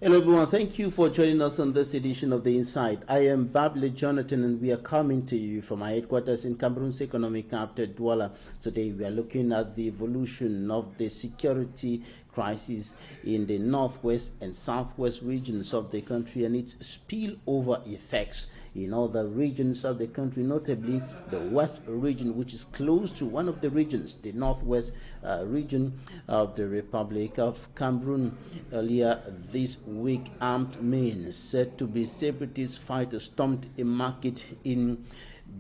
Hello everyone, thank you for joining us on this edition of The Insight. I am Babli Jonathan and we are coming to you from our headquarters in Cameroon's economic capital, Douala. Today we are looking at the evolution of the security crisis in the northwest and southwest regions of the country and its spillover effects in other regions of the country, notably the west region, which is close to one of the regions, the northwest region of the Republic of Cameroon. Earlier this week, armed men said to be separatist fighters stormed a market in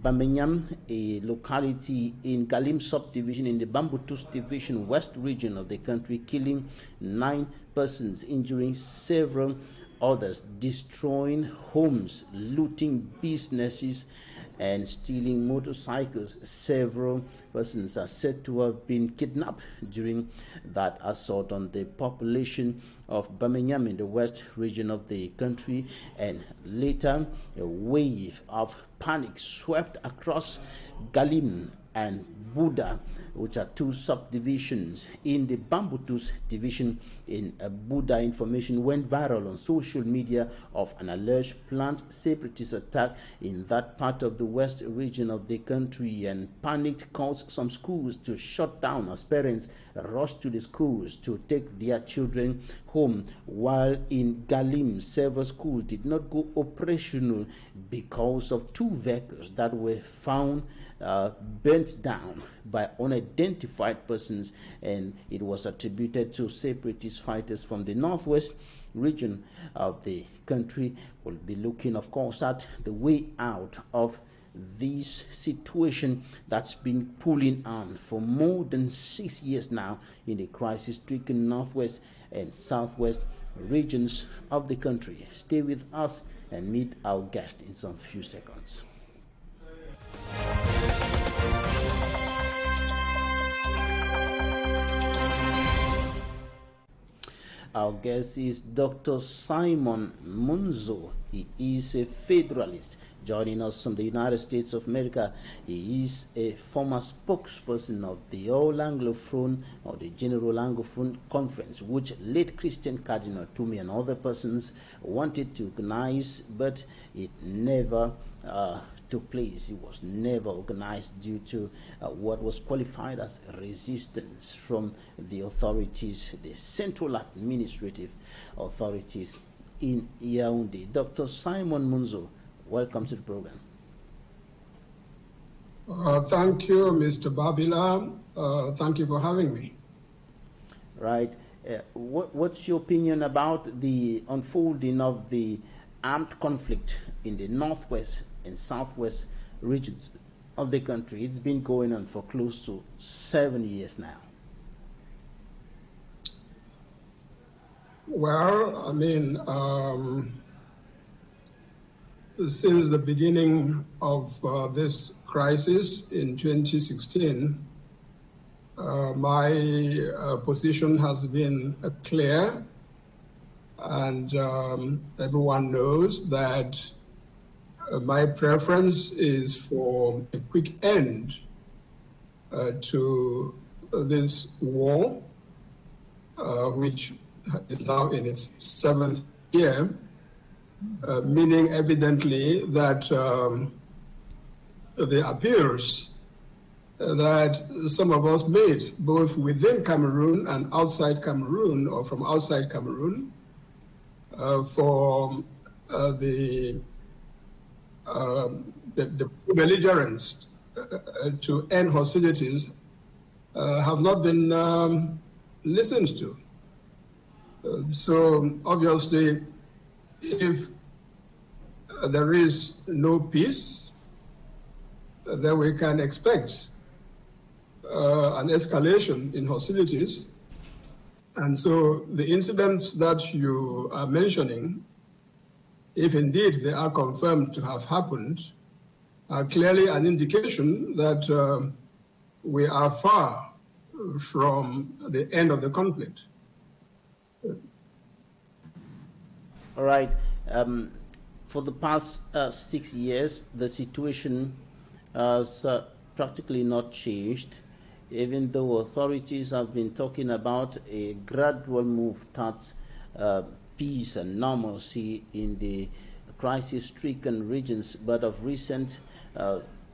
Bamenyam, a locality in Galim subdivision in the Bambutus division west region of the country, killing 9 persons, injuring several others, destroying homes, looting businesses, and stealing motorcycles. Several persons are said to have been kidnapped during that assault on the population of Bamenyam in the west region of the country, and later a wave of panic swept across Galim and Buda, which are 2 subdivisions in the Bambutus division in Buda. Information went viral on social media of an alleged planned separatist attack in that part of the west region of the country, and panic caused some schools to shut down as parents rushed to the schools to take their children home, while in Galim several schools did not go operational because of 2 vehicles that were found burnt down by unidentified persons, and it was attributed to separatist fighters from the northwest region of the country. We'll be looking, of course, at the way out of this situation that's been pulling on for more than 6 years now in the crisis-stricken northwest and southwest regions of the country. Stay with us and meet our guest in some few seconds. Our guest is Dr. Simon MUNZU. He is a federalist joining us from the United States of America. He is a former spokesperson of the All Anglophone or the General Anglophone Conference, which late Christian Cardinal Toomey and other persons wanted to organize, but it never took place. It was never organized due to what was qualified as resistance from the authorities, the central administrative authorities in Yaoundé. Dr. Simon MUNZU, welcome to the program. Thank you, Mr. Babila. Thank you for having me. Right. What's your opinion about the unfolding of the armed conflict in the northwest and southwest regions of the country? It's been going on for close to 7 years now. Well, I mean, since the beginning of this crisis in 2016, my position has been clear, and everyone knows that my preference is for a quick end to this war, which is now in its 7th year, meaning evidently that the appeals that some of us made, both within Cameroon and outside Cameroon, or from outside Cameroon, for the belligerents to end hostilities have not been listened to. So obviously, if there is no peace, then we can expect an escalation in hostilities. And so the incidents that you are mentioning, if indeed they are confirmed to have happened, are clearly an indication that we are far from the end of the conflict. All right. For the past 6 years, the situation has practically not changed, even though authorities have been talking about a gradual move towards peace and normalcy in the crisis-stricken regions, but of recent,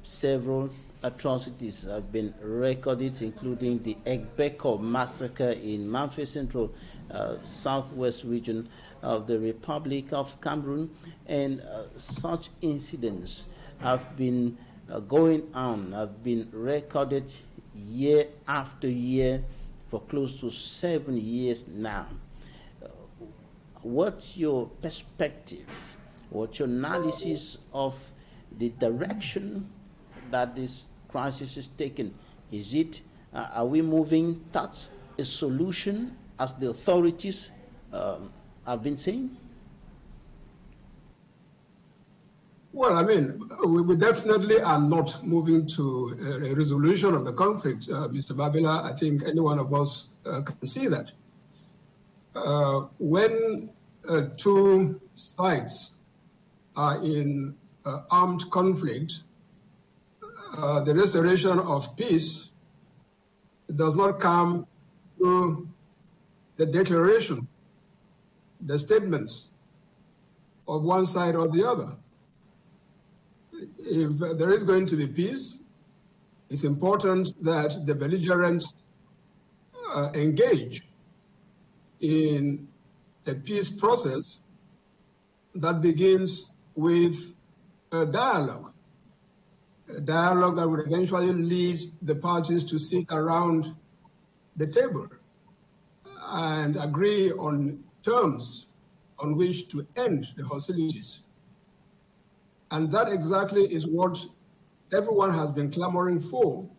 several atrocities have been recorded, including the Egbeko massacre in Manfred Central, southwest region of the Republic of Cameroon, and such incidents have been going on, have been recorded year after year for close to 7 years now. What's your perspective? What's your analysis of the direction that this crisis is taking? Is it, are we moving towards a solution as the authorities have been saying? Well, I mean, we definitely are not moving to a resolution of the conflict, Mr. Babila. I think any one of us can see that. When two sides are in armed conflict, the restoration of peace does not come through the declaration, the statements of one side or the other. If there is going to be peace, it's important that the belligerents engage in a peace process that begins with a dialogue that would eventually lead the parties to sit around the table and agree on terms on which to end the hostilities. And that exactly is what everyone has been clamoring for.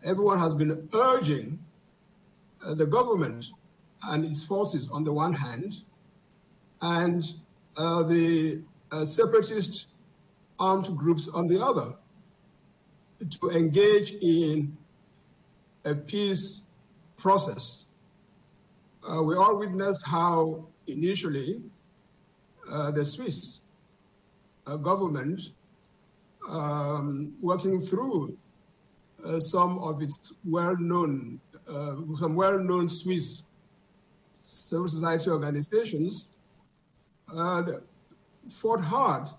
Everyone has been urging the government and its forces on the one hand, and the separatist armed groups on the other, to engage in a peace process. We all witnessed how initially the Swiss government, working through some of its well-known Swiss civil society organizations, fought hard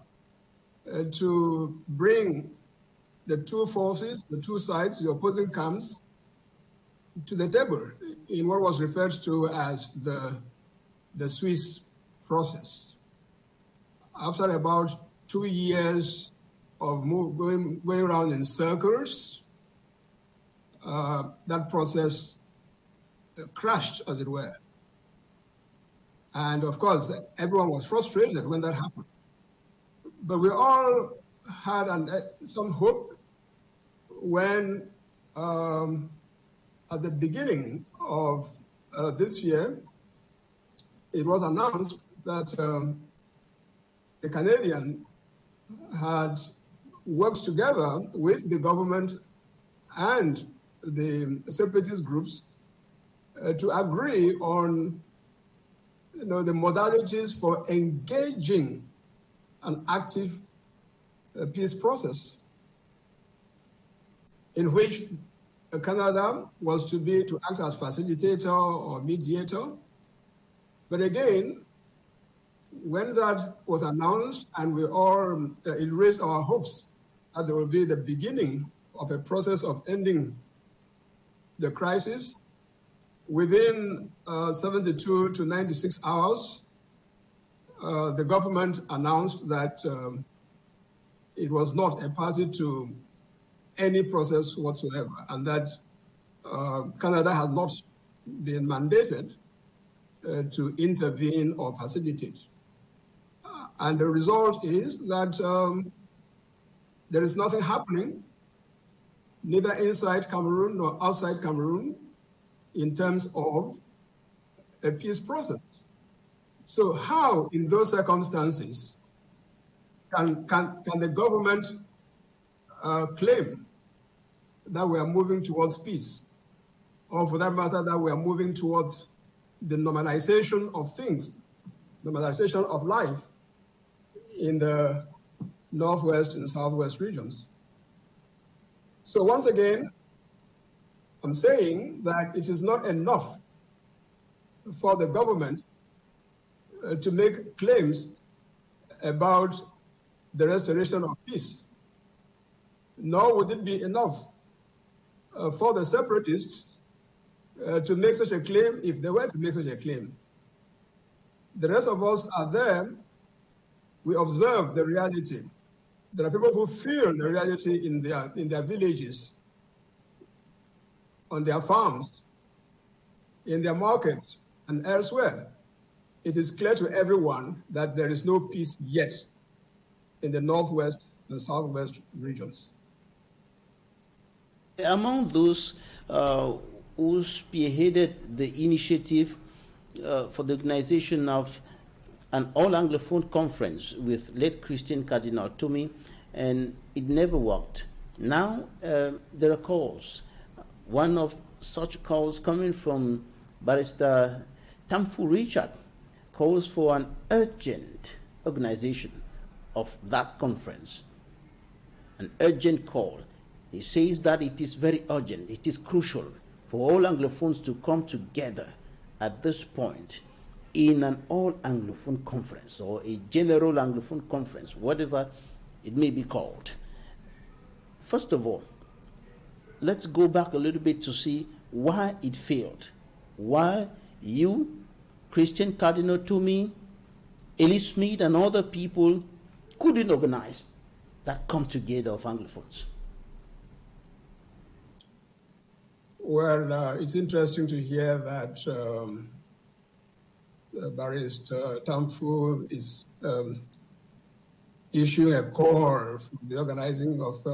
to bring the two forces, the two sides, the opposing camps, to the table in what was referred to as the Swiss process. After about 2 years of going around in circles, that process crashed, as it were. And of course, everyone was frustrated when that happened. But we all had some hope when, at the beginning of this year, it was announced that the Canadians had worked together with the government and the separatist groups to agree on the modalities for engaging an active peace process in which Canada was to act as facilitator or mediator. But again, when that was announced and we all raised our hopes that there will be the beginning of a process of ending the crisis, within 72 to 96 hours, the government announced that it was not a party to any process whatsoever, and that Canada had not been mandated to intervene or facilitate. And the result is that there is nothing happening, neither inside Cameroon nor outside Cameroon, in terms of a peace process. So how, in those circumstances, can the government claim that we are moving towards peace, or for that matter, that we are moving towards the normalization of things, normalization of life in the northwest and southwest regions? So once again, I'm saying that it is not enough for the government to make claims about the restoration of peace. Nor would it be enough for the separatists to make such a claim if they were to make such a claim. The rest of us are there. We observe the reality. There are people who feel the reality in their villages, on their farms, in their markets, and elsewhere. It is clear to everyone that there is no peace yet in the northwest and southwest regions. Among those who spearheaded the initiative for the organization of an all-Anglophone conference with late Christian Cardinal Tumi, and it never worked. Now there are calls. One of such calls coming from Barrister Tamfu Richard calls for an urgent organization of that conference. An urgent call. He says that it is very urgent, it is crucial for all Anglophones to come together at this point in an all-Anglophone conference or a general Anglophone conference, whatever it may be called. First of all, let's go back a little bit to see why it failed. Why you, Christian Cardinal Tumi, Eli Smith, and other people couldn't organize that come together of Anglophones. Well, it's interesting to hear that Barrister Tamfu is issuing a call for the organizing of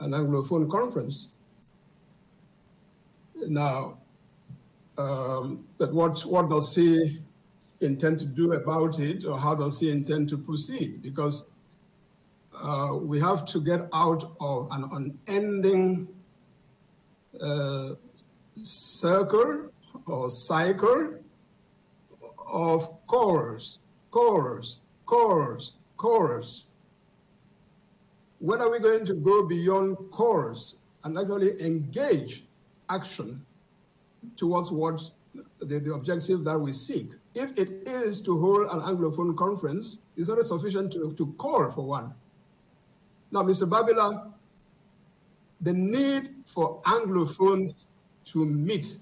an Anglophone conference. Now, but what does he intend to do about it, or how does he intend to proceed? Because we have to get out of an unending circle or cycle of chorus. When are we going to go beyond chorus and actually engage action towards what the objective that we seek? If it is to hold an Anglophone conference, it's not sufficient to call for one. Now, Mr. Babila, the need for Anglophones to meet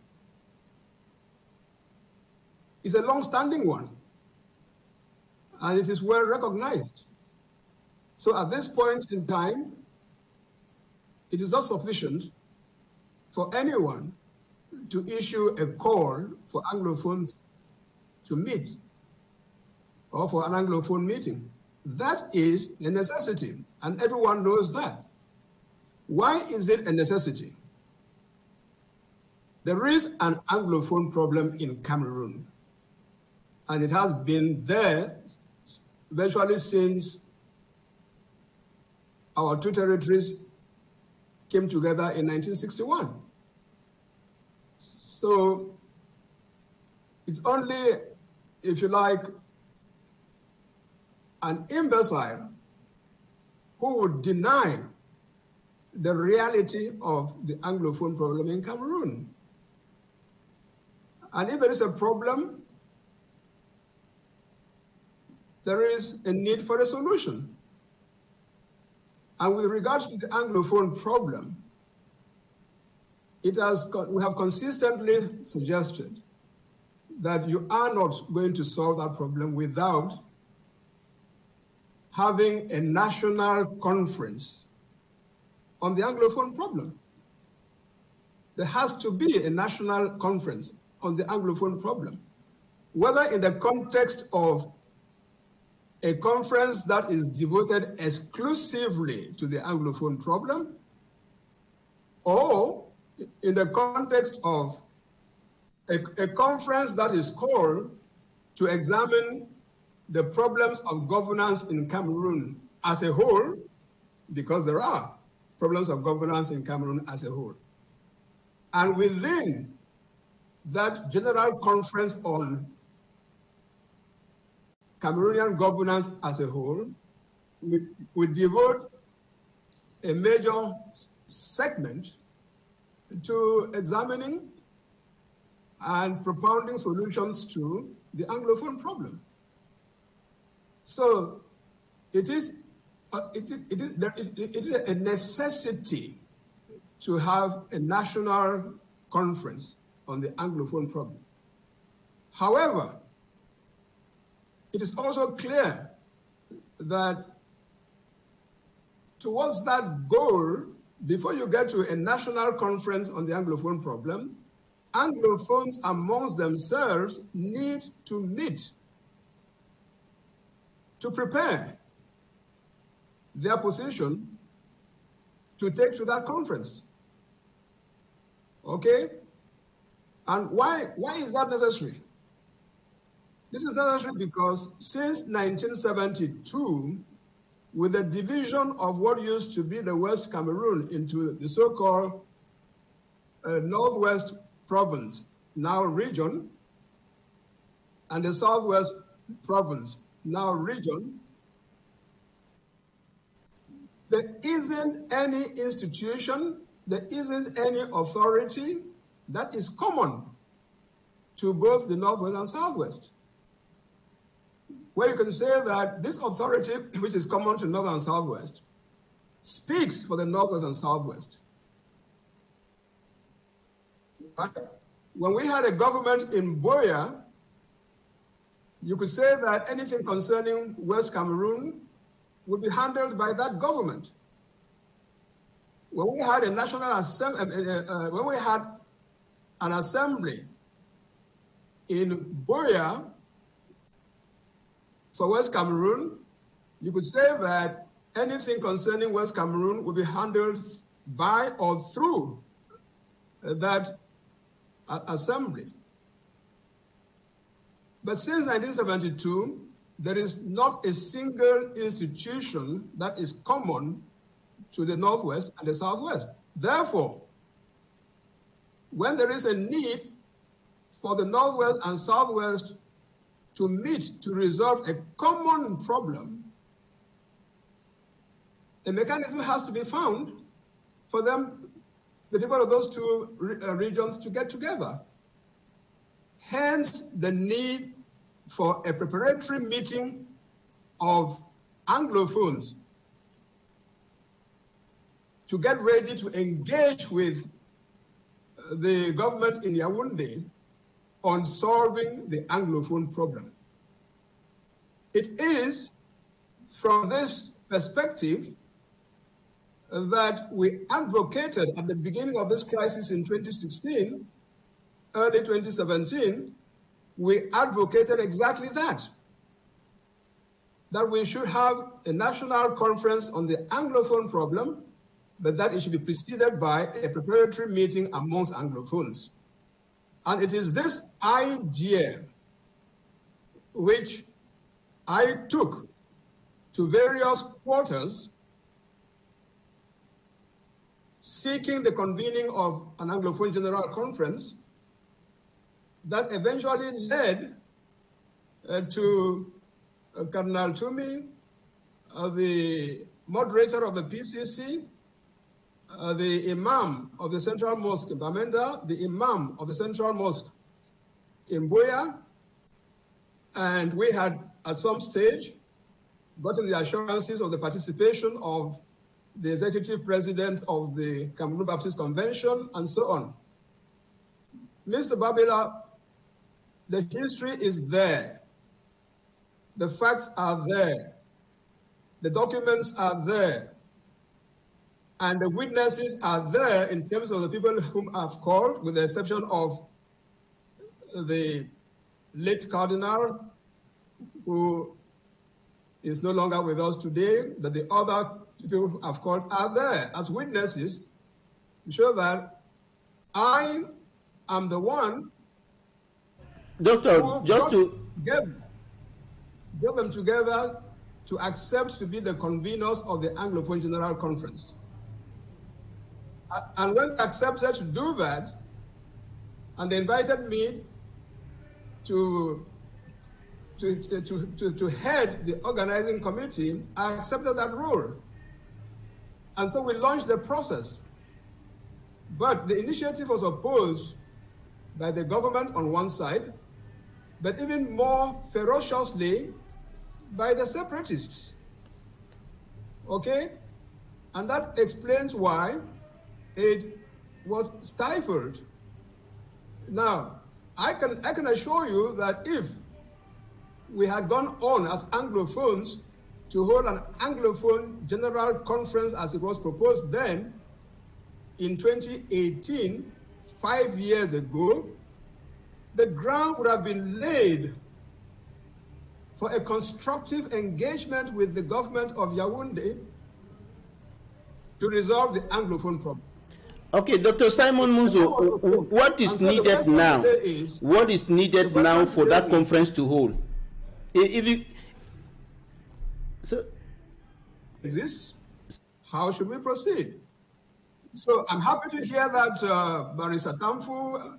is a long-standing one, and it is well recognized. So at this point in time, it is not sufficient for anyone to issue a call for Anglophones to meet or for an Anglophone meeting. That is a necessity, and everyone knows that. Why is it a necessity? There is an Anglophone problem in Cameroon, and it has been there virtually since our two territories came together in 1961. So it's only, if you like, an imbecile who would deny the reality of the Anglophone problem in Cameroon. And if there is a problem, there is a need for a solution. And with regards to the Anglophone problem, we have consistently suggested that you are not going to solve that problem without having a national conference on the Anglophone problem. There has to be a national conference on the Anglophone problem, whether in the context of a conference that is devoted exclusively to the Anglophone problem, or in the context of a conference that is called to examine the problems of governance in Cameroon as a whole, because there are problems of governance in Cameroon as a whole. And within that general conference on Cameroonian governance as a whole, we devote a major segment to examining and propounding solutions to the Anglophone problem. So it is a necessity to have a national conference on the Anglophone problem. However, it is also clear that towards that goal, before you get to a national conference on the Anglophone problem, Anglophones amongst themselves need to meet to prepare their position to take to that conference. Okay? And why is that necessary? This is necessary because since 1972, with the division of what used to be the West Cameroon into the so-called Northwest Province, now region, and the Southwest Province, now region, there isn't any institution, there isn't any authority that is common to both the Northwest and Southwest. Where you can say that this authority, which is common to North and Southwest, speaks for the Northwest and Southwest. When we had a government in Boya, you could say that anything concerning West Cameroon would be handled by that government. When we had a national assembly, when we had an assembly in Boya for West Cameroon, you could say that anything concerning West Cameroon would be handled by or through that assembly. But since 1972, there is not a single institution that is common to the Northwest and the Southwest. Therefore, when there is a need for the Northwest and Southwest to meet to resolve a common problem, a mechanism has to be found for them, the people of those two regions, to get together. Hence, the need for a preparatory meeting of Anglophones to get ready to engage with the government in Yaoundé on solving the Anglophone problem. It is from this perspective that we advocated at the beginning of this crisis in 2016, early 2017, we advocated exactly that we should have a national conference on the Anglophone problem, but that it should be preceded by a preparatory meeting amongst Anglophones. And it is this idea which I took to various quarters seeking the convening of an Anglophone General Conference that eventually led to Cardinal Toomey, the moderator of the PCC, the Imam of the Central Mosque in Bamenda, the Imam of the Central Mosque in Boya, and we had at some stage gotten the assurances of the participation of the executive president of the Cameroon Baptist Convention, and so on. Mr. Babila, the history is there. The facts are there. The documents are there. And the witnesses are there in terms of the people whom I've called, with the exception of the late cardinal, who is no longer with us today, but the other people who I've called are there as witnesses to show that I am the one Doctor, who just to get them together to accept to be the conveners of the Anglophone General Conference. And when they accepted to do that, and they invited me to head the organizing committee, I accepted that role. And so we launched the process. But the initiative was opposed by the government on one side but even more ferociously by the separatists. Okay? And that explains why it was stifled. Now, I can assure you that if we had gone on as Anglophones to hold an Anglophone General Conference as it was proposed then, in 2018, 5 years ago, the ground would have been laid for a constructive engagement with the government of Yaoundé to resolve the Anglophone problem. Okay, Dr. Simon MUNZU, what is needed now? What is needed now for that conference to hold? If you so exists, how should we proceed? So I'm happy to hear that Barrister Tamfu,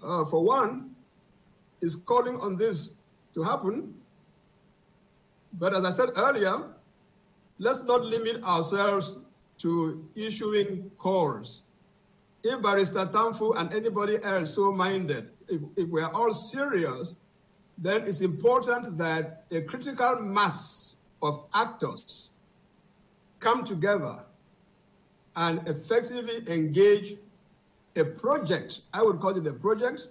for one, is calling on this to happen. But as I said earlier, let's not limit ourselves to issuing calls. If Barrister Tamfu and anybody else so minded, if we're all serious, then it's important that a critical mass of actors come together and effectively engage a project, I would call it a project,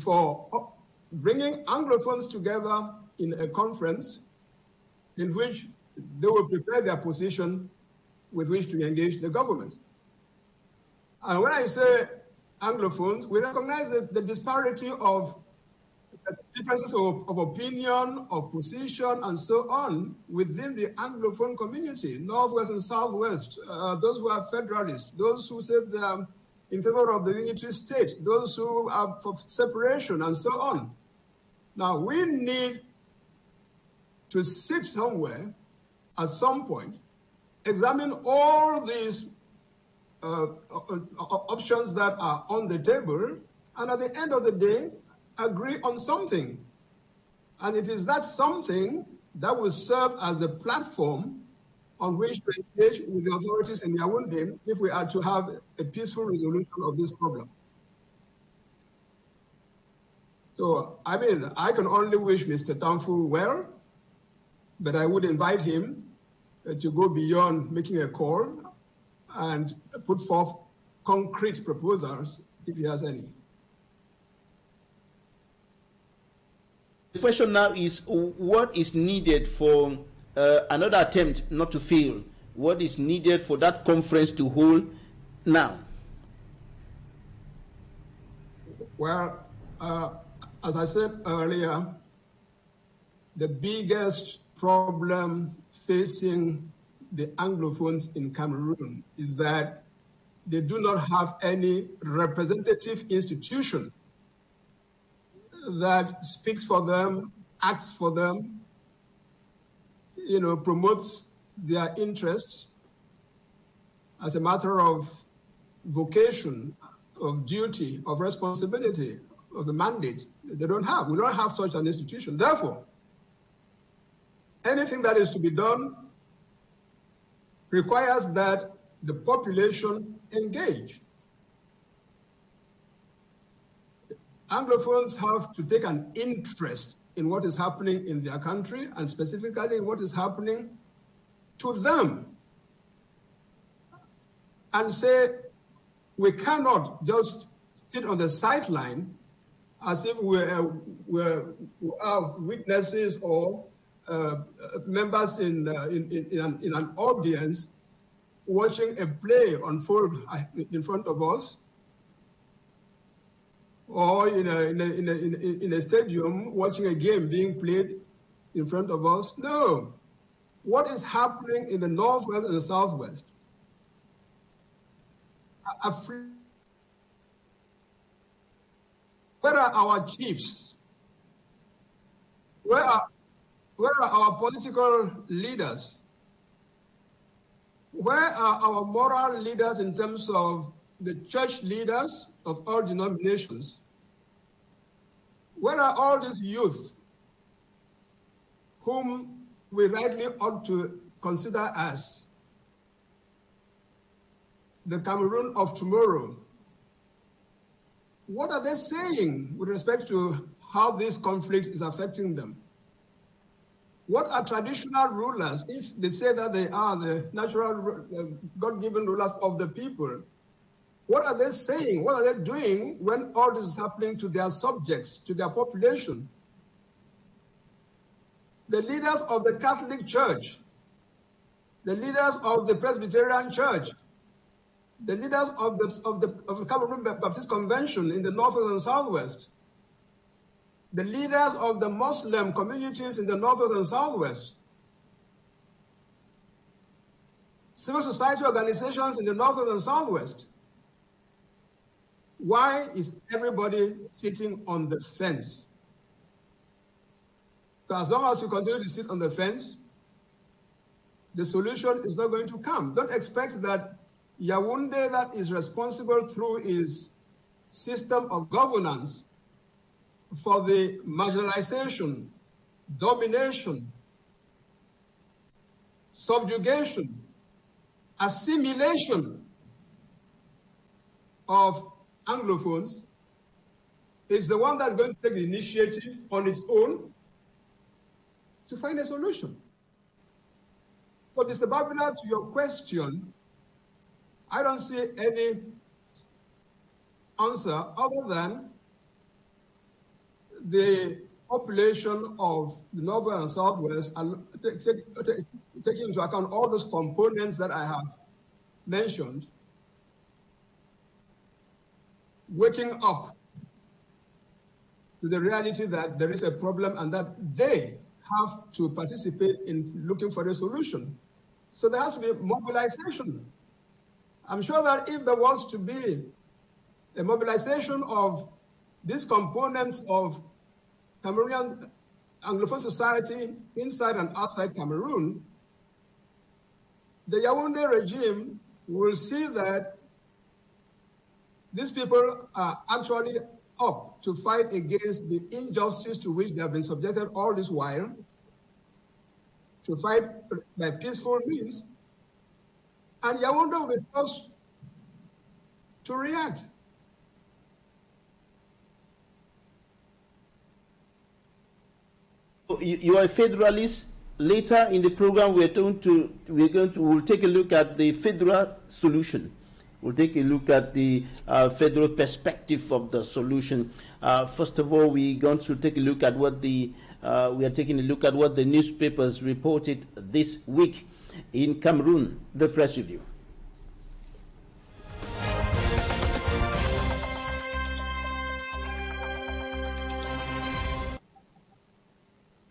for bringing Anglophones together in a conference in which they will prepare their position with which to engage the government. And when I say Anglophones, we recognize the disparity of differences of opinion, of position, and so on within the Anglophone community, Northwest and Southwest, those who are federalists, those who say they are in favor of the unitary state, those who are for separation, and so on. Now, we need to sit somewhere at some point, examine all these options that are on the table, and at the end of the day, agree on something. And it is that something that will serve as the platform on which to engage with the authorities in Yaoundé if we are to have a peaceful resolution of this problem. So, I mean, I can only wish Mr. Tamfu well, but I would invite him to go beyond making a call and put forth concrete proposals if he has any. The question now is, what is needed for another attempt not to fail? What is needed for that conference to hold now? Well, as I said earlier, the biggest problem facing the Anglophones in Cameroon is that they do not have any representative institution that speaks for them, acts for them, promotes their interests as a matter of vocation, of duty, of responsibility, of the mandate. We don't have such an institution. Therefore, anything that is to be done requires that the population engage. Anglophones have to take an interest in what is happening in their country, and specifically in what is happening to them, and say, we cannot just sit on the sideline as if we are witnesses or members in an audience watching a play unfold in front of us, or in a stadium watching a game being played in front of us. No. What is happening in the Northwest and the Southwest? Where are our chiefs? Where are our political leaders? Where are our moral leaders in terms of the church leaders of all denominations? Where are all these youth whom we rightly ought to consider as the Cameroon of tomorrow? What are they saying with respect to how this conflict is affecting them. What are traditional rulers, if they say that they are the natural, God-given rulers of the people? What are they saying? What are they doing when all this is happening to their subjects, to their population? The leaders of the Catholic Church, the leaders of the Presbyterian Church, the leaders of the Cameroon Baptist Convention in the Northwest and Southwest, the leaders of the Muslim communities in the Northwest and Southwest, civil society organizations in the Northwest and Southwest. Why is everybody sitting on the fence? Because as long as you continue to sit on the fence, the solution is not going to come. Don't expect that Yaoundé, that is responsible through its system of governance for the marginalization, domination, subjugation, assimilation of Anglophones, is the one that's going to take the initiative on its own to find a solution. But Mr. Babila, to your question, I don't see any answer other than the population of the Northern and Southwest, taking into account all those components that I have mentioned, waking up to the reality that there is a problem and that they have to participate in looking for a solution. So there has to be mobilization. I'm sure that if there was to be a mobilization of these components of Cameroonian Anglophone society inside and outside Cameroon, the Yaoundé regime will see that these people are actually up to fight against the injustice to which they have been subjected all this while, to fight by peaceful means, and Yaoundé will be forced to react. You are a federalist. Later in the program, we'll take a look at the federal solution. We'll take a look at the federal perspective of the solution. First of all, we're going to take a look at what we are taking a look at what the newspapers reported this week in Cameroon. The press review.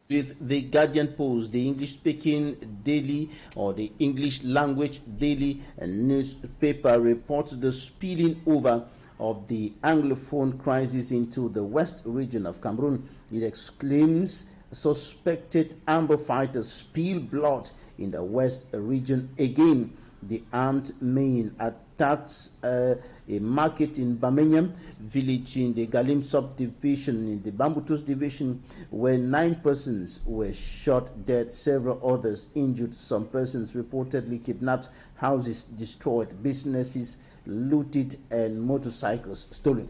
With the Guardian Post, the English-speaking daily or the English language daily newspaper reports the spilling over of the Anglophone crisis into the west region of Cameroon. It exclaims suspected Amber fighters spill blood in the west region again. The armed men attacked a market in Bamenyam village in the Galim subdivision in the Bambutus division, where 9 persons were shot dead, several others injured, some persons reportedly kidnapped, houses destroyed, businesses looted, and motorcycles stolen.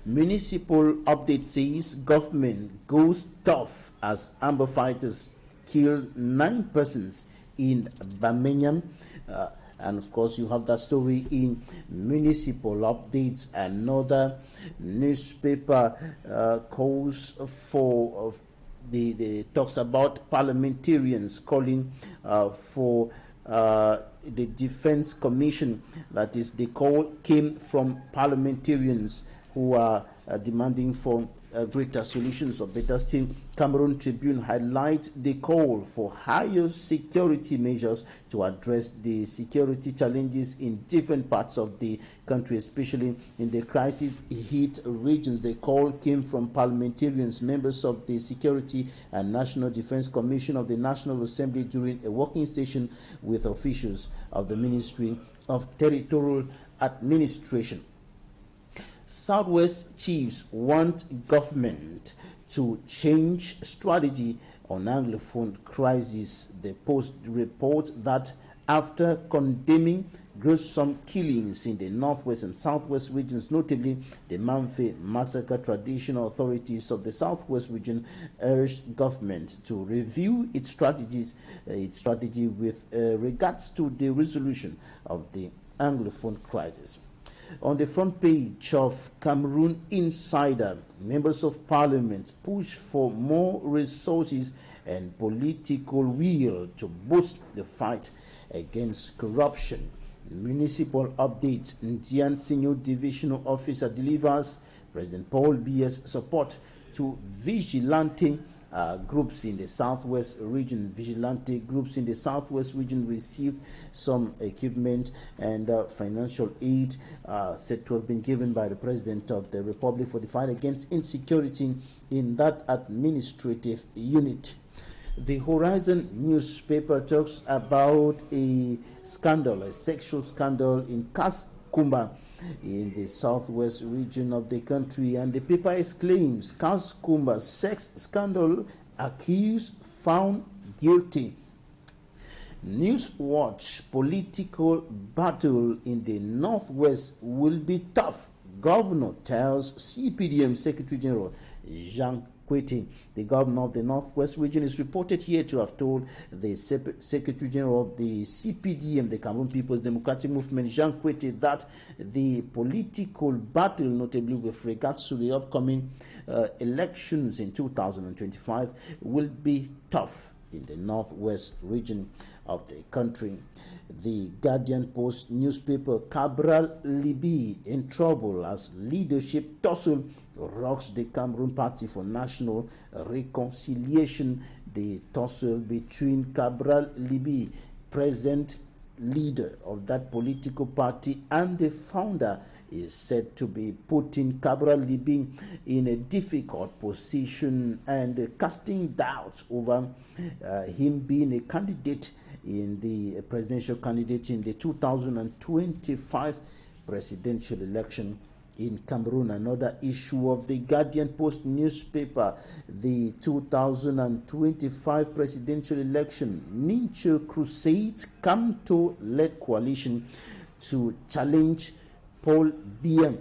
Municipal update says government goes tough as Amber fighters killed 9 persons in Bamenyam. And of course, you have that story in municipal updates. Another newspaper calls for the talks about parliamentarians calling for the Defense Commission. That is, the call came from parliamentarians who are demanding for greater solutions or better still. Cameroon Tribune highlights the call for higher security measures to address the security challenges in different parts of the country, especially in the crisis-hit regions. The call came from parliamentarians, members of the Security and National Defense Commission of the National Assembly during a working session with officials of the Ministry of Territorial Administration. Southwest chiefs want government to change strategy on Anglophone crisis. The Post reports that after condemning gruesome killings in the northwest and southwest regions, notably the Manfe massacre. Traditional authorities of the southwest region urged government to review its strategy with regards to the resolution of the Anglophone crisis. On the front page of Cameroon Insider, members of parliament push for more resources and political will to boost the fight against corruption. Municipal update: Ndian Senior Divisional Officer delivers President Paul Biya's support to vigilante groups in the southwest region. Vigilante groups in the southwest region received some equipment and financial aid said to have been given by the President of the Republic for the fight against insecurity in that administrative unit. The Horizon newspaper talks about a scandal, a sexual scandal in Kaskumba in the southwest region of the country, and the paper exclaims, Kaskumba sex scandal, accused found guilty. Newswatch: political battle in the northwest will be tough, governor tells CPDM Secretary General Jean Kwete. The governor of the northwest region is reported here to have told the Secretary General of the CPDM, the Cameroon People's Democratic Movement, Jean Kwete, that the political battle, notably with regards to the upcoming elections in 2025, will be tough in the northwest region of the country. The Guardian Post newspaper: Cabral Libi in trouble as leadership tussle rocks the Cameroon Party for National Reconciliation. The tussle between Cabral Libi, present leader of that political party, and the founder, is said to be putting Cabral Libi in a difficult position and casting doubts over him being a candidate in the presidential candidate in the 2025 presidential election in Cameroon. Another issue of the Guardian Post newspaper: the 2025 presidential election. Ninche crusades Kamto-led coalition to challenge Paul Biya.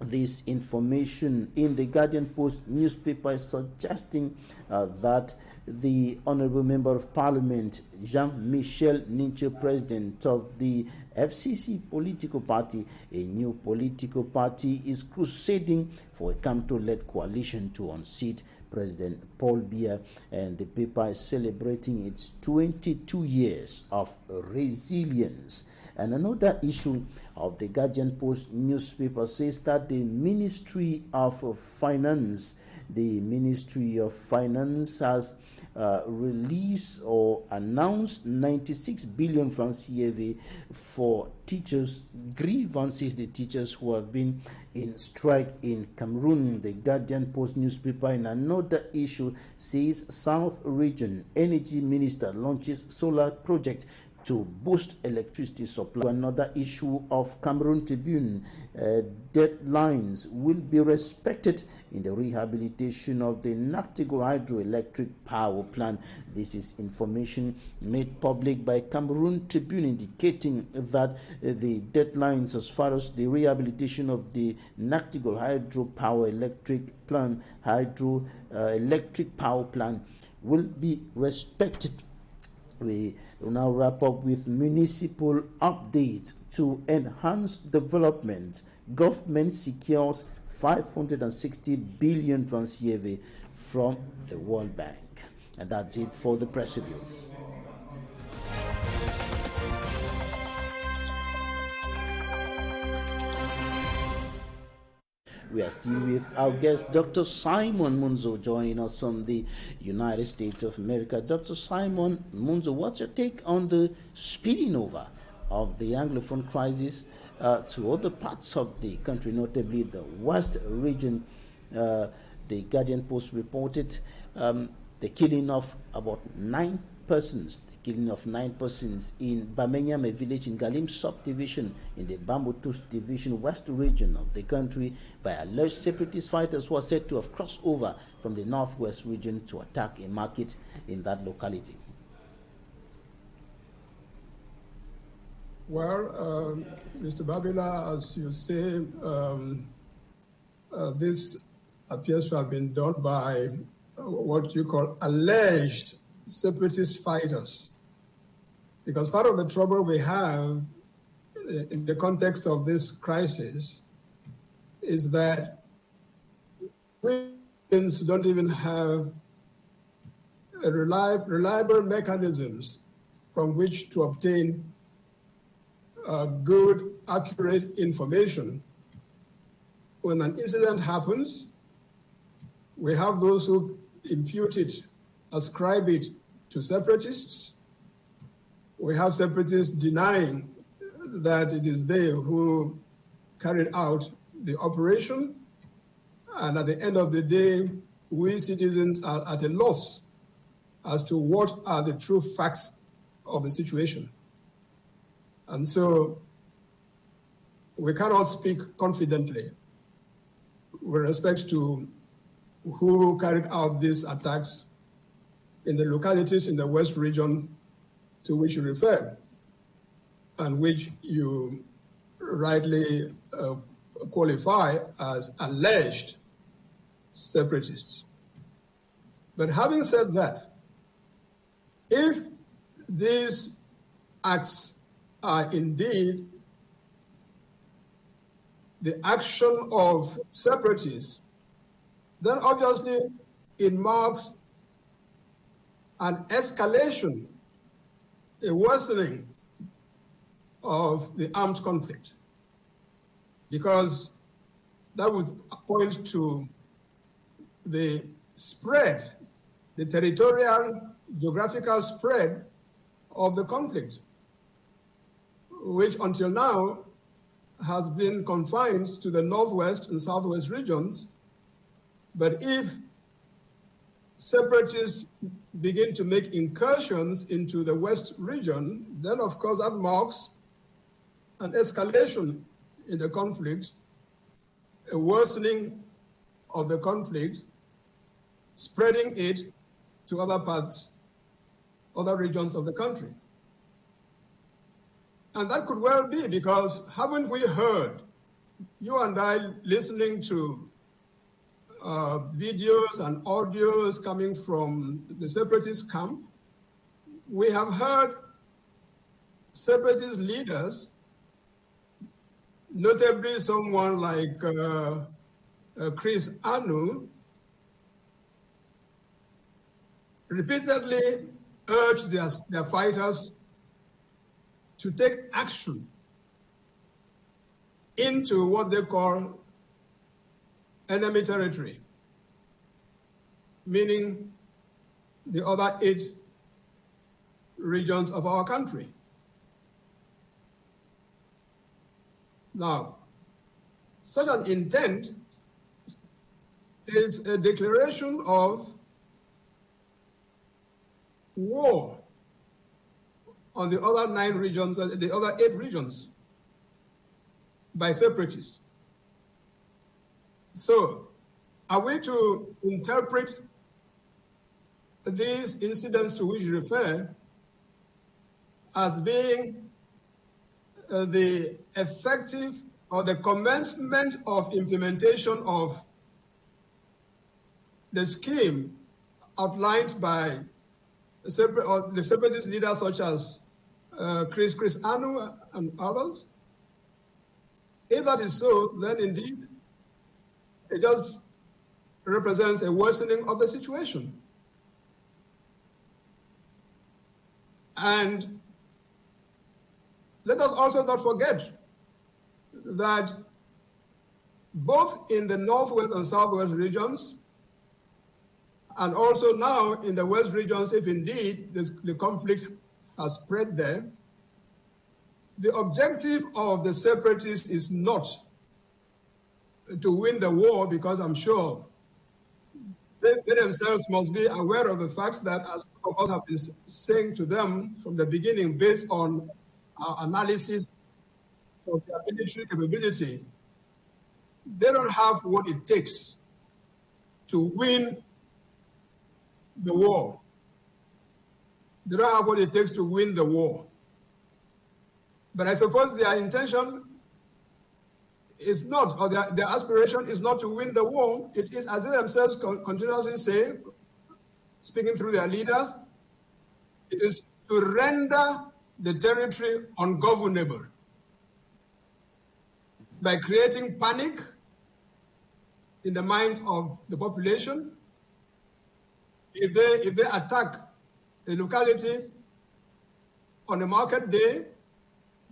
This information in the Guardian Post newspaper is suggesting that the Honorable Member of Parliament, Jean-Michel Ninche, president of the FCC political party, a new political party, is crusading for a Kamto-led coalition to unseat President Paul Biya, and the paper is celebrating its 22 years of resilience. And another issue of the Guardian Post newspaper says that the Ministry of Finance has released or announced 96 billion francs CFA for teachers' grievances, the teachers who have been in strike in Cameroon. The Guardian Post newspaper, in another issue, says South Region Energy Minister launches solar project to boost electricity supply. Another issue of Cameroon Tribune: deadlines will be respected in the rehabilitation of the Nactigal hydroelectric power plant. This is information made public by Cameroon Tribune, indicating that the deadlines as far as the rehabilitation of the Nactigal hydroelectric power plant will be respected. We will now wrap up with municipal updates. To enhance development, government secures 560 billion francs CFA from the World Bank. And that's it for the press review. We are still with our guest, Dr. Simon MUNZU, joining us from the United States of America. Dr. Simon MUNZU, what's your take on the spilling over of the Anglophone crisis to other parts of the country, notably the West region? The Guardian Post reported the killing of about 9 persons. Killing of 9 persons in Bamenyame village in Galim subdivision in the Bambutus division, west region of the country, by alleged separatist fighters who are said to have crossed over from the northwest region to attack a market in that locality. Well, Mr. Babila, as you say, this appears to have been done by what you call alleged separatist fighters. Because part of the trouble we have in the context of this crisis is that we don't even have reliable mechanisms from which to obtain good, accurate information. When an incident happens, we have those who impute it, ascribe it to separatists. We have separatists denying that it is they who carried out the operation. And at the end of the day, we citizens are at a loss as to what are the true facts of the situation. And so we cannot speak confidently with respect to who carried out these attacks in the localities in the West region to which you refer, and which you rightly qualify as alleged separatists. But having said that, if these acts are indeed the action of separatists, then obviously it marks an escalation, a worsening of the armed conflict, because that would point to the spread, the territorial, geographical spread of the conflict, which until now has been confined to the northwest and southwest regions. But if separatists begin to make incursions into the west region, then of course that marks an escalation in the conflict, a worsening of the conflict, spreading it to other parts, other regions of the country. And that could well be because haven't we heard, you and I listening to videos and audios coming from the separatist camp, we have heard separatist leaders, notably someone like Chris Anu, repeatedly urge their fighters to take action into what they call enemy territory, meaning the other 8 regions of our country. Now, such an intent is a declaration of war on the other 9 regions, the other 8 regions, by separatists. So, are we to interpret these incidents to which you refer as being the effective or the commencement of implementation of the scheme outlined by the separatist leaders such as Chris Anu and others? If that is so, then indeed it just represents a worsening of the situation. And let us also not forget that both in the northwest and southwest regions, and also now in the west regions, if indeed the conflict has spread there, the objective of the separatists is not to win the war, because I'm sure they themselves must be aware of the fact that, as some of us have been saying to them from the beginning, based on our analysis of their military capability, they don't have what it takes to win the war. They don't have what it takes to win the war. But I suppose their intention is not, or their aspiration is not to win the war. It is, as they themselves continuously say, speaking through their leaders, it is to render the territory ungovernable by creating panic in the minds of the population. If they attack a locality on a market day,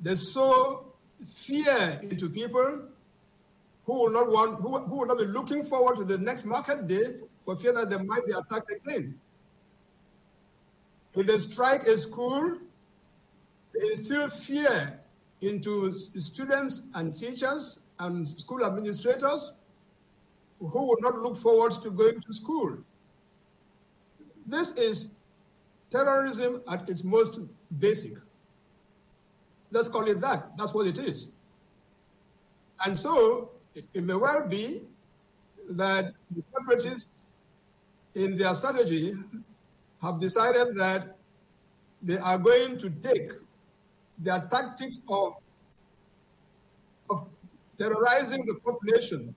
they sow fear into people who will not be looking forward to the next market day for fear that they might be attacked again. If they strike a school, they instill fear into students and teachers and school administrators who will not look forward to going to school. This is terrorism at its most basic. Let's call it that. That's what it is. And so it may well be that the separatists in their strategy have decided that they are going to take their tactics of terrorizing the population,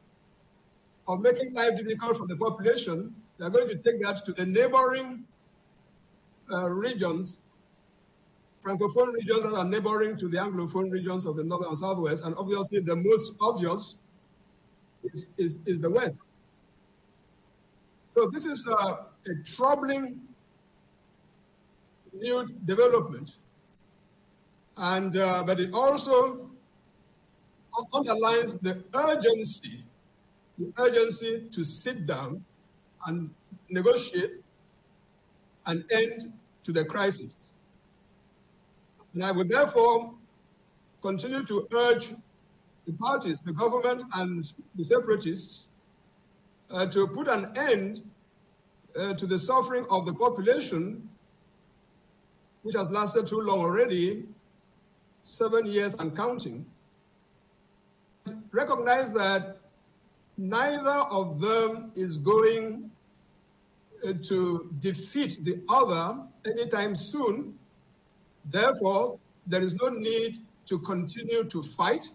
of making life difficult for the population. They're going to take that to the neighboring regions, Francophone regions that are neighboring to the Anglophone regions of the North and Southwest, and obviously the most obvious is the West. So this is a troubling new development, and but it also underlines the urgency to sit down and negotiate an end to the crisis. And I would therefore continue to urge the parties, the government and the separatists, to put an end to the suffering of the population, which has lasted too long already, 7 years and counting. Recognize that neither of them is going to defeat the other anytime soon. Therefore, there is no need to continue to fight,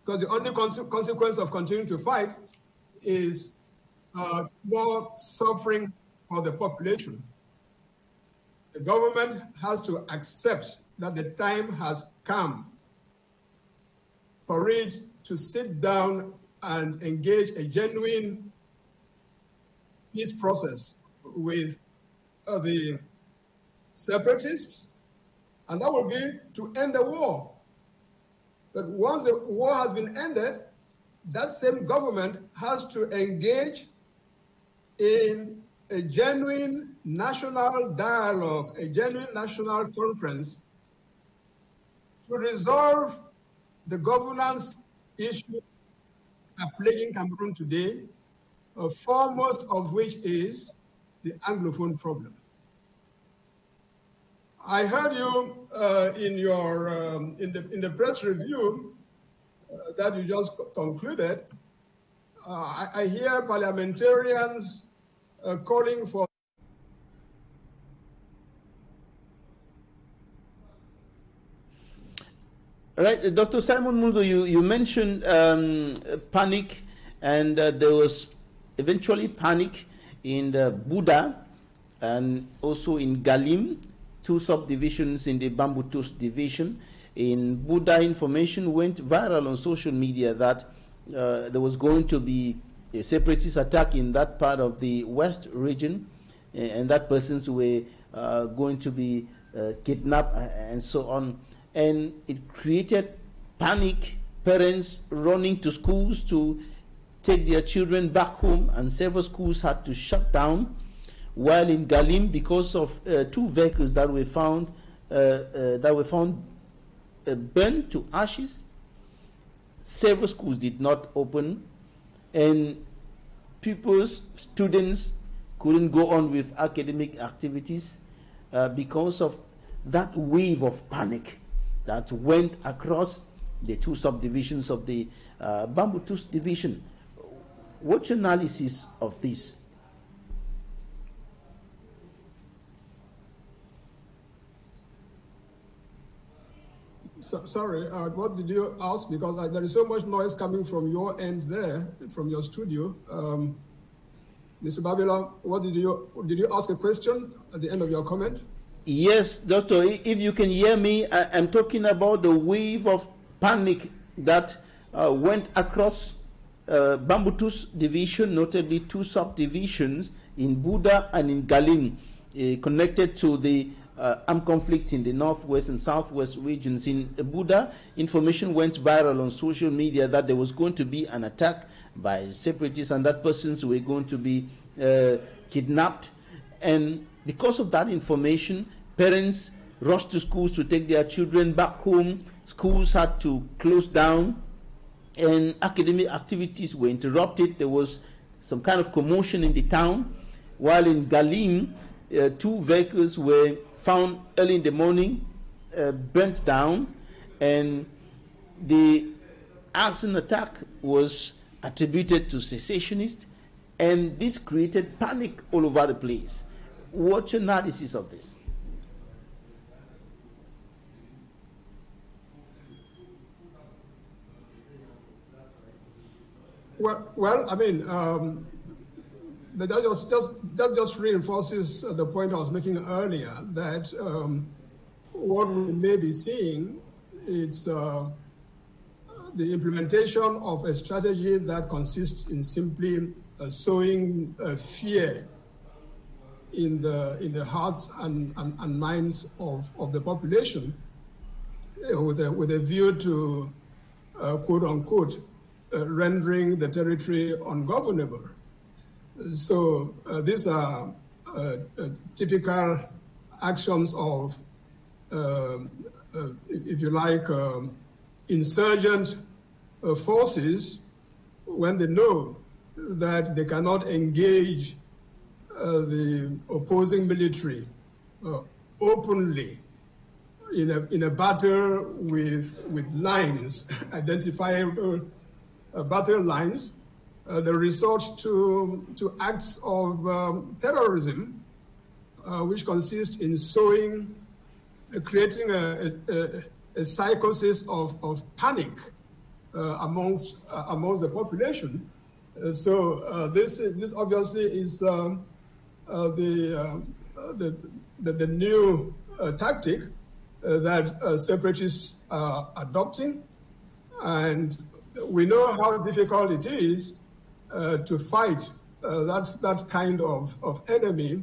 because the only consequence of continuing to fight is more suffering for the population. The government has to accept that the time has come for it to sit down and engage a genuine peace process with the separatists, and that will be to end the war. But once the war has been ended, that same government has to engage in a genuine national dialogue, a genuine national conference to resolve the governance issues that are plaguing Cameroon today, foremost of which is the Anglophone problem. I heard you in the press review that you just concluded. I hear parliamentarians calling for. Right, Dr. Simon MUNZU, you mentioned panic, and there was eventually panic in the Buda and also in Galim, two subdivisions in the Bambutus division. In Buda, information went viral on social media that there was going to be a separatist attack in that part of the West region, and that persons were going to be kidnapped and so on. And it created panic, parents running to schools to take their children back home, and several schools had to shut down. While in Galim, because of two vehicles that were found burned to ashes, several schools did not open, and students couldn't go on with academic activities because of that wave of panic that went across the two subdivisions of the Bambutus division. What's your analysis of this? Sorry, what did you ask? Because there is so much noise coming from your end there, from your studio. Mr. Babila, did you ask a question at the end of your comment? Yes, Doctor, if you can hear me, I'm talking about the wave of panic that went across Bambutu's division, notably two subdivisions in Buda and in Galim, connected to the armed conflict in the northwest and southwest regions. In Buda, information went viral on social media that there was going to be an attack by separatists and that persons were going to be kidnapped. And because of that information, parents rushed to schools to take their children back home. Schools had to close down and academic activities were interrupted. There was some kind of commotion in the town. While in Galim, two vehicles were found early in the morning, burnt down, and the arson attack was attributed to secessionists, and this created panic all over the place. What's your analysis of this? Well, I mean, that just reinforces the point I was making earlier, that what we may be seeing is the implementation of a strategy that consists in simply sowing fear in the hearts and minds of the population, with a view to quote unquote rendering the territory ungovernable. So these are typical actions of, if you like, insurgent forces when they know that they cannot engage the opposing military openly in a battle with lines, identifiable battle lines. They resort to acts of terrorism, which consist in creating a psychosis of panic amongst the population. So this obviously is the new tactic that separatists are adopting, and we know how difficult it is to fight that kind of enemy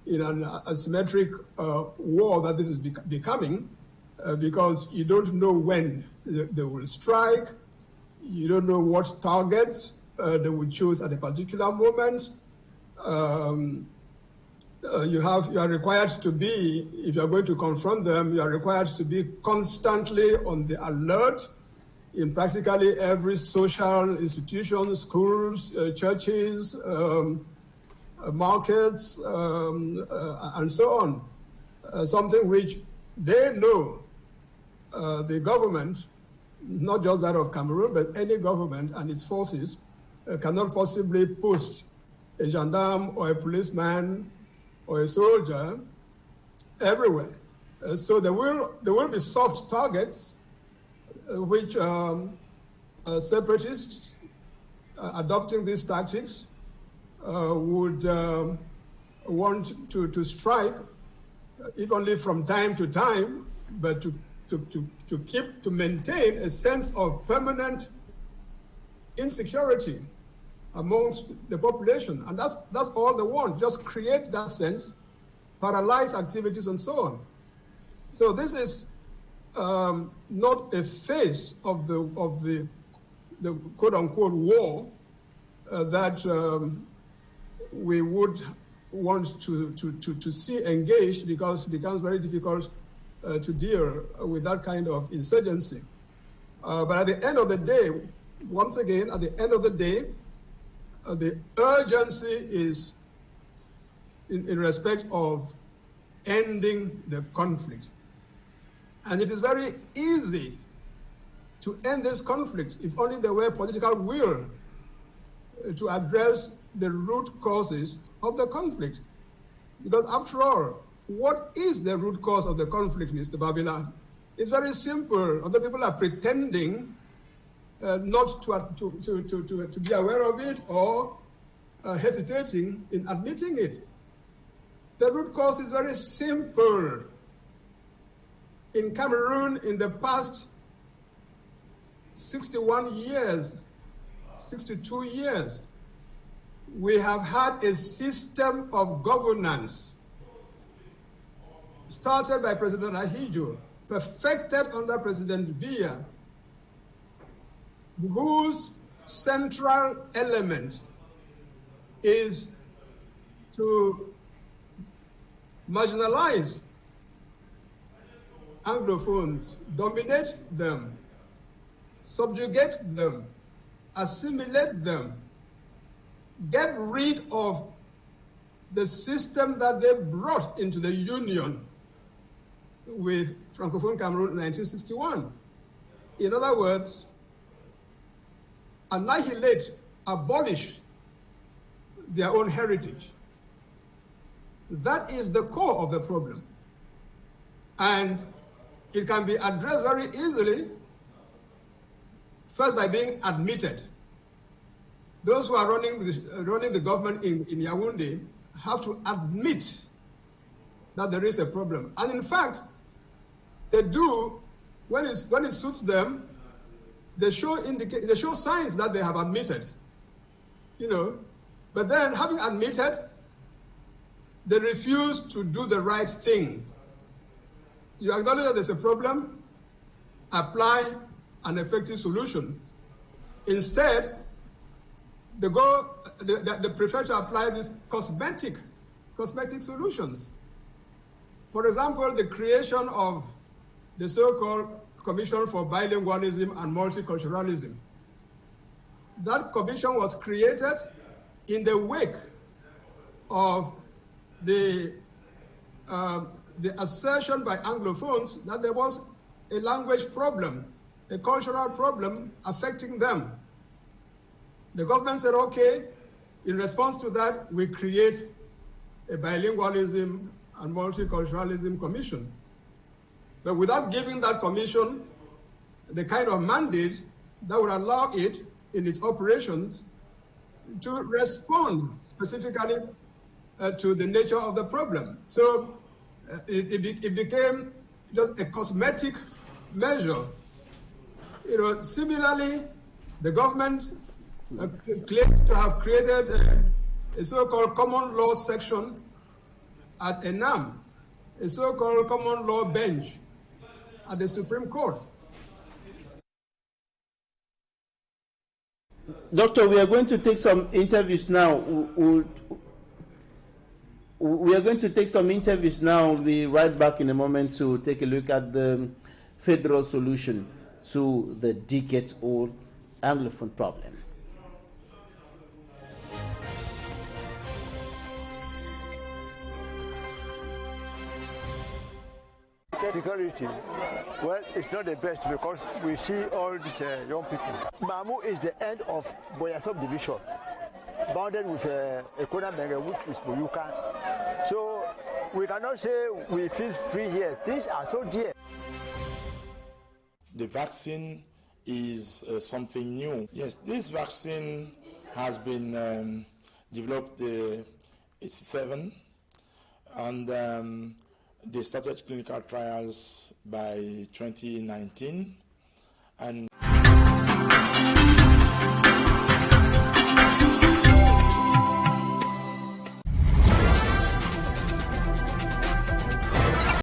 in an asymmetric war that this is becoming, because you don't know when they will strike, you don't know what targets they will choose at a particular moment. You are required to be, if you are going to confront them, you are required to be constantly on the alert in practically every social institution, schools, churches, markets, and so on. Something which they know the government, not just that of Cameroon, but any government and its forces cannot possibly post a gendarme or a policeman or a soldier everywhere. So there will be soft targets which separatists adopting these tactics would want to strike, if only from time to time, but to maintain a sense of permanent insecurity amongst the population. And that's all they want, just create that sense, paralyze activities and so on. So this is not a phase of the quote unquote war that we would want to see engaged, because it becomes very difficult to deal with that kind of insurgency. But at the end of the day, once again, at the end of the day, the urgency is in respect of ending the conflict. And it is very easy to end this conflict if only there were political will to address the root causes of the conflict. Because after all, what is the root cause of the conflict, Mr. Babila? It's very simple. Other people are pretending not to be aware of it or hesitating in admitting it. The root cause is very simple. In Cameroon, in the past 61 years, 62 years, we have had a system of governance started by President Ahidjo, perfected under President Biya, whose central element is to marginalize Anglophones, dominate them, subjugate them, assimilate them, get rid of the system that they brought into the union with Francophone Cameroon in 1961. In other words, annihilate, abolish their own heritage. That is the core of the problem. And it can be addressed very easily, first by being admitted. Those who are running the government in Yaoundé have to admit that there is a problem. And in fact, they do, when it suits them, they show signs that they have admitted, But then, having admitted, they refuse to do the right thing. You acknowledge that there's a problem, apply an effective solution. Instead, they prefer to apply these cosmetic solutions. For example, the creation of the so-called Commission for Bilingualism and Multiculturalism. That commission was created in the wake of the assertion by Anglophones that there was a language problem, a cultural problem affecting them. The government said, okay, in response to that, we create a bilingualism and multiculturalism commission. But without giving that commission the kind of mandate that would allow it in its operations to respond specifically to the nature of the problem. So it became just a cosmetic measure. Similarly, the government claims to have created a so-called common law section at ENAM, a so-called common law bench at the Supreme Court. Doctor, we are going to take some interviews now. We are going to take some interviews now. We'll be right back in a moment to take a look at the federal solution to the decades-old Anglophone problem. Security, well, it's not the best because we see all these young people. Mamu is the end of Boya subdivision, bounded with Equinoxe, which is Boyuka. So we cannot say we feel free here. Things are so dear. The vaccine is something new. Yes, this vaccine has been developed in 1987, and they started clinical trials by 2019, and